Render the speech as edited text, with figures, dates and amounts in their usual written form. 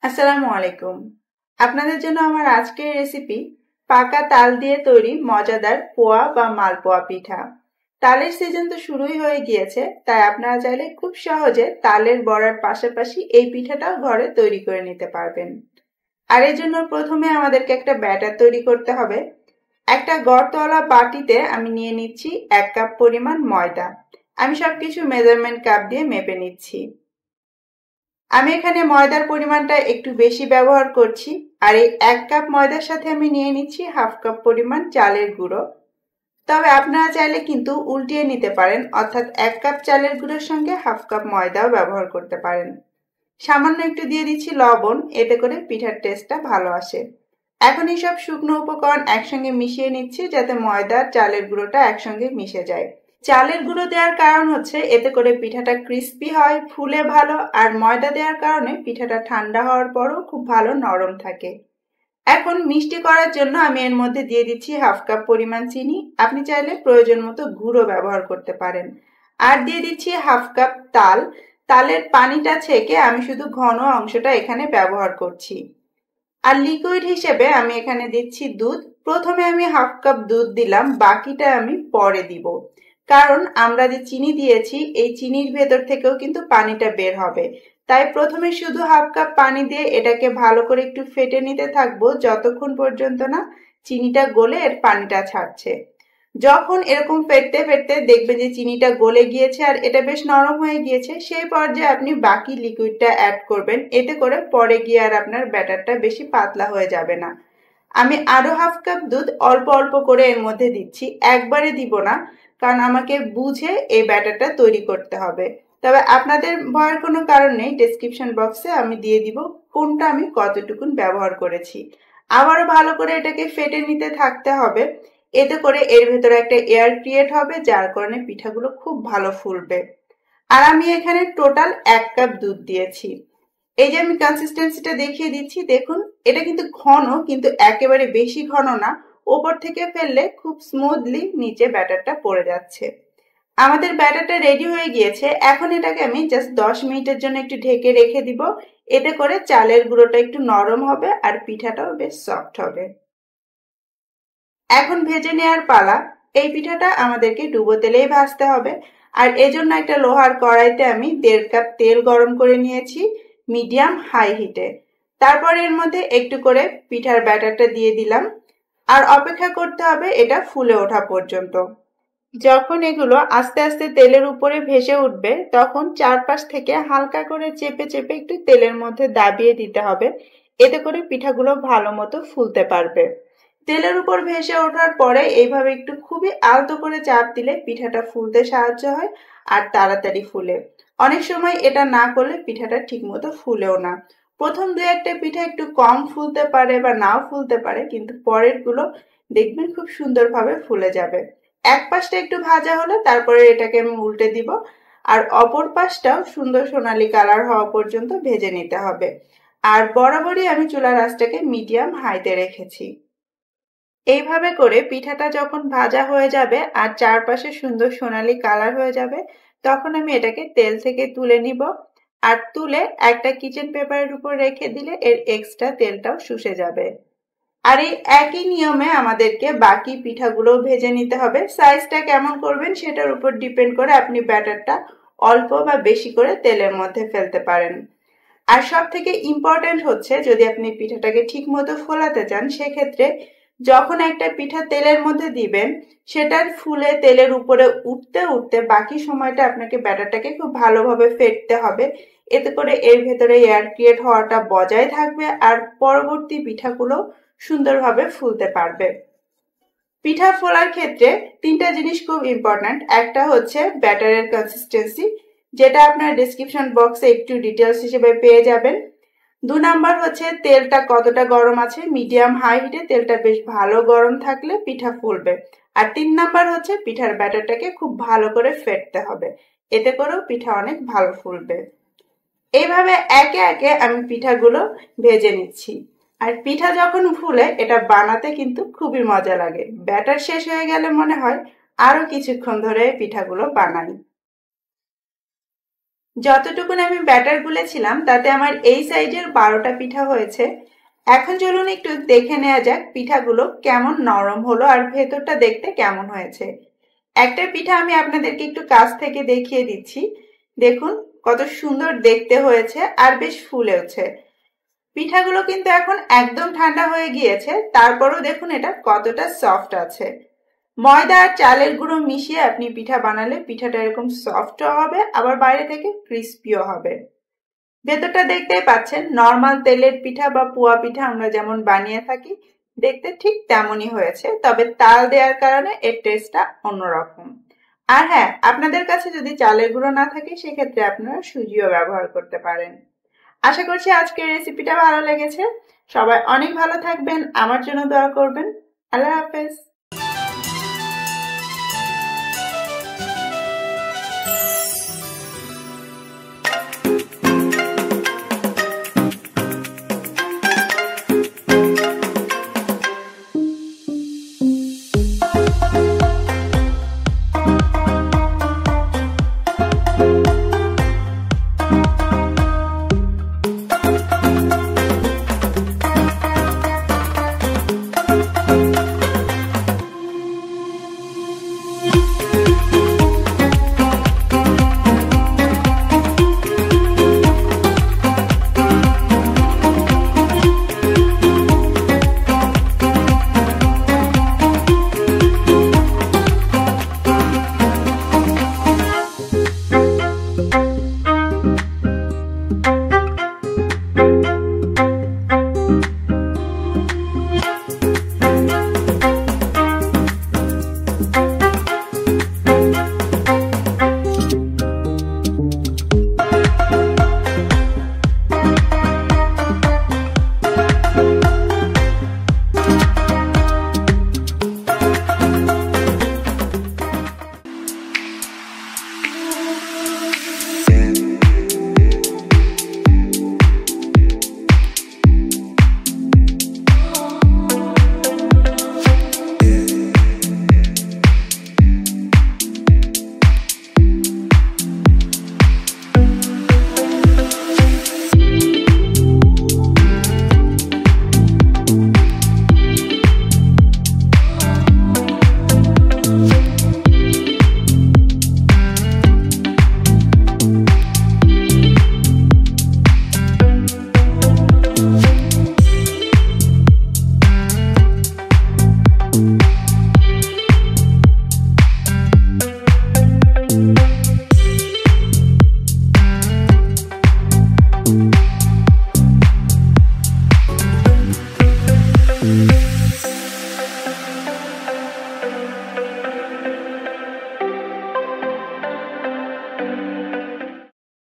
আসসালামু আলাইকুম। আপনাদের জন্য আমার আজকের রেসিপি পাকা তাল দিয়ে তৈরি মজাদার পোয়া বা মালপোয়া পিঠা। তালের সিজন তো শুরুই হয়ে গিয়েছে, তাই আপনারা চাইলে খুব সহজে তালের বড়ার পাশাপাশি এই পিঠাটাও ঘরে তৈরি করে নিতে পারবেন। আর এর জন্য প্রথমে আমাদেরকে একটা ব্যাটার তৈরি করতে হবে। একটা গড়তলা বাটিতে আমি নিয়ে নিচ্ছি 1 কাপ পরিমাণ ময়দা। আমি সবকিছু মেজারমেন্ট কাপ দিয়ে মেপে নিচ্ছি। আমি এখানে ময়দার পরিমাণটা একটু বেশি ব্যবহার করছি। আর এই 1 কাপ ময়দার সাথে আমি নিয়ে নিচ্ছি 1/2 কাপ পরিমাণ চালের গুঁড়ো। তবে আপনারা চাইলে কিন্তু উল্টিয়ে নিতে পারেন, অর্থাৎ 1 কাপ চালের গুঁড়োর সঙ্গে 1/2 কাপ ময়দাও ব্যবহার করতে পারেন। সামান্য একটু দিয়ে দিচ্ছি লবণ, এতে করে পিঠার টেস্টটা ভালো আসে। এখন এই সব শুকনো উপকরণ একসঙ্গে মিশিয়ে নিচ্ছি, যাতে ময়দা আর চালের গুঁড়োটা একসঙ্গে মিশে যায়। চালের গুঁড়ো দেওয়ার কারণ হচ্ছে এতে করে পিঠাটা ক্রিস্পি হয়, ফুলে ভালো, আর ময়দা দেওয়ার কারণে পিঠাটা ঠান্ডা হওয়ার পরও খুব ভালো নরম থাকে। এখন মিষ্টি করার জন্য আমি এর মধ্যে দিয়ে দিচ্ছি 1/2 কাপ পরিমাণ চিনি। আপনি চাইলে প্রয়োজন মতো গুঁড়ো ব্যবহার করতে পারেন। আর দিয়ে দিচ্ছি 1/2 কাপ তাল। তালের পানিটা ছেঁকে আমি শুধু ঘন অংশটা এখানে ব্যবহার করছি। আর লিকুইড হিসেবে আমি এখানে দিচ্ছি দুধ। প্রথমে আমি 1/2 কাপ দুধ দিলাম, বাকিটা আমি পরে দিব। কারণ আমরা যে চিনি দিয়েছি, এই চিনির ভেতর থেকেও কিন্তু পানিটা বের হবে। তাই প্রথমে শুধু 1/2 কাপ পানি দিয়ে এটাকে ভালো করে একটু ফেটে নিতে থাকবো, যতক্ষণ পর্যন্ত না চিনিটা গলে এর পানিটা ছাড়ছে। যখন এরকম ফেটতে ফেটতে দেখবেন যে চিনিটা গলে গিয়েছে আর এটা বেশ নরম হয়ে গিয়েছে, সেই পর্যায়ে আপনি বাকি লিকুইডটা অ্যাড করবেন। এতে করে পরে গিয়ে আর আপনার ব্যাটারটা বেশি পাতলা হয়ে যাবে না। আমি আরো 1/2 কাপ দুধ অল্প অল্প করে এর মধ্যে দিচ্ছি, একবারে দিব না, কারণ আমাকে বুঝে এই ব্যাটারটা তৈরি করতে হবে। তবে আপনাদের ভয়ের কোনো কারণ নেই, ডেসক্রিপশন বক্সে আমি দিয়ে দিব কোনটা আমি কতটুকুন ব্যবহার করেছি। আবারও ভালো করে এটাকে ফেটে নিতে থাকতে হবে। এতে করে এর ভেতরে একটা এয়ার ক্রিয়েট হবে, যার কারণে পিঠাগুলো খুব ভালো ফুলবে। আর আমি এখানে টোটাল 1 কাপ দুধ দিয়েছি। এই যে আমি কনসিস্টেন্সিটা দেখিয়ে দিচ্ছি, দেখুন এটা কিন্তু ঘন, কিন্তু একেবারে বেশি ঘন না। ওপর থেকে ফেললে খুব স্মুথলি নিচে ব্যাটারটা পড়ে যাচ্ছে। আমাদের ব্যাটারটা রেডি হয়ে গিয়েছে। এখন এটাকে আমি জাস্ট 10 মিনিটের জন্য একটু ঢেকে রেখে দিব। এতে করে চালের গুঁড়োটা একটু নরম হবে আর পিঠাটাও বেশ সফট হবে। এখন ভেজে নেওয়ার পালা। এই পিঠাটা আমাদেরকে ডুবো তেলেই ভাজতে হবে। আর এজন্য একটা লোহার কড়াইতে আমি 1.5 কাপ তেল গরম করে নিয়েছি মিডিয়াম হাই হিটে। তারপর এর মধ্যে একটু করে পিঠার ব্যাটারটা দিয়ে দিলাম। আর অপেক্ষা করতে হবে এটা ফুলে ওঠা পর্যন্ত। যখন এগুলো আস্তে আস্তে তেলের উপরে ভেসে উঠবে, তখন চারপাশ থেকে হালকা করে চেপে চেপে একটু তেলের মধ্যে দাবিয়ে দিতে হবে। এতে করে পিঠাগুলো ভালো মতো ফুলতে পারবে। তেলের উপর ভেসে ওঠার পরে এইভাবে একটু খুবই আলতো করে চাপ দিলে পিঠাটা ফুলতে সাহায্য হয় আর তাড়াতাড়ি ফুলে। অনেক সময় এটা না করলে পিঠাটা ঠিক মতো ফুলেও না। প্রথম দু একটা পিঠা একটু কম ফুলতে পারে বা নাও ফুলতে পারে, কিন্তু পরের গুলো দেখবেন খুব সুন্দরভাবে ফুলে যাবে। এক পাশটা একটু ভাজা হলে তারপরে এটাকে আমি উল্টে দিব। আর অপর পাশটাও সুন্দর সোনালী কালার হওয়া পর্যন্ত ভেজে নিতে হবে। আর বরাবরই আমি চুলার আঁচটাকে মিডিয়াম হাইতে রেখেছি। এইভাবে করে পিঠাটা যখন ভাজা হয়ে যাবে আর চারপাশে সুন্দর সোনালী কালার হয়ে যাবে, তখন আমি এটাকে তেল থেকে তুলে নিব। আর তুলে একটা কিচেন পেপারের উপর রেখে দিলে এর এক্সট্রা তেলটাও শুষে যাবে। আর এই একই নিয়মে আমাদেরকে বাকি পিঠাগুলো ভেজে নিতে হবে। সাইজটা কেমন করবেন সেটার উপর ডিপেন্ড করে আপনি ব্যাটারটা অল্প বা বেশি করে তেলের মধ্যে ফেলতে পারেন। আর সব থেকে ইম্পর্টেন্ট হচ্ছে, যদি আপনি পিঠাটাকে ঠিক মতো ফোলাতে চান, সেক্ষেত্রে যখন একটা পিঠা তেলের মধ্যে দিবেন, সেটার ফুলে তেলের উপরে উঠতে উঠতে বাকি সময়টা আপনাকে ব্যাটারটাকে খুব ভালোভাবে ফেটতে হবে। এতে করে এর ভেতরে এয়ার ক্রিয়েট হওয়াটা বজায় থাকবে আর পরবর্তী পিঠাগুলো সুন্দরভাবে ফুলতে পারবে। পিঠা ফোলার ক্ষেত্রে তিনটা জিনিস খুব ইম্পর্ট্যান্ট। একটা হচ্ছে ব্যাটারের কনসিস্টেন্সি, যেটা আপনার ডেসক্রিপশন বক্সে একটু ডিটেলস হিসেবে পেয়ে যাবেন। 2 নাম্বার হচ্ছে তেলটা কতটা গরম আছে, মিডিয়াম হাই হিটে তেলটা বেশ ভালো গরম থাকলে পিঠা ফুলবে। আর 3 নাম্বার হচ্ছে পিঠার ব্যাটারটাকে খুব ভালো করে ফেটতে হবে। এতে করেও পিঠা অনেক ভালো ফুলবে। এইভাবে একে একে আমি পিঠাগুলো ভেজে নিচ্ছি। আর পিঠা যখন ফুলে এটা বানাতে কিন্তু খুবই মজা লাগে। ব্যাটার শেষ হয়ে গেলে মনে হয় আরো কিছুক্ষণ ধরে পিঠাগুলো বানাই। যতটুকুন আমি ব্যাটার গুলেছিলাম তাতে আমার এই সাইজের 12টা পিঠা হয়েছে। এখন চলুন একটু দেখে নেওয়া যাক পিঠাগুলো কেমন নরম হলো আর ভেতরটা দেখতে কেমন হয়েছে। একটা পিঠা আমি আপনাদেরকে একটু কাছ থেকে দেখিয়ে দিচ্ছি। দেখুন কত সুন্দর দেখতে হয়েছে আর বেশ ফুলেওছে। পিঠাগুলো কিন্তু এখন একদম ঠান্ডা হয়ে গিয়েছে, তারপরেও দেখুন এটা কতটা সফট আছে। ময়দা আর চালের গুঁড়ো মিশিয়ে আপনি পিঠা বানালে পিঠাটা এরকম সফটও হবে, আবার বাইরে থেকে ক্রিস্পিও হবে। ভেতরটা দেখতেই পাচ্ছেন, নর্মাল তেলের পিঠা বা পোয়া পিঠা আমরা যেমন বানিয়ে থাকি দেখতে ঠিক তেমনই হয়েছে, তবে তাল দেওয়ার কারণে এর টেস্টটা অন্যরকম। আর হ্যাঁ, আপনাদের কাছে যদি চালের গুঁড়ো না থাকে সেক্ষেত্রে আপনারা সুজিও ব্যবহার করতে পারেন। আশা করছি আজকের রেসিপিটা ভালো লেগেছে। সবাই অনেক ভালো থাকবেন, আমার জন্য দোয়া করবেন। আল্লাহ হাফেজ।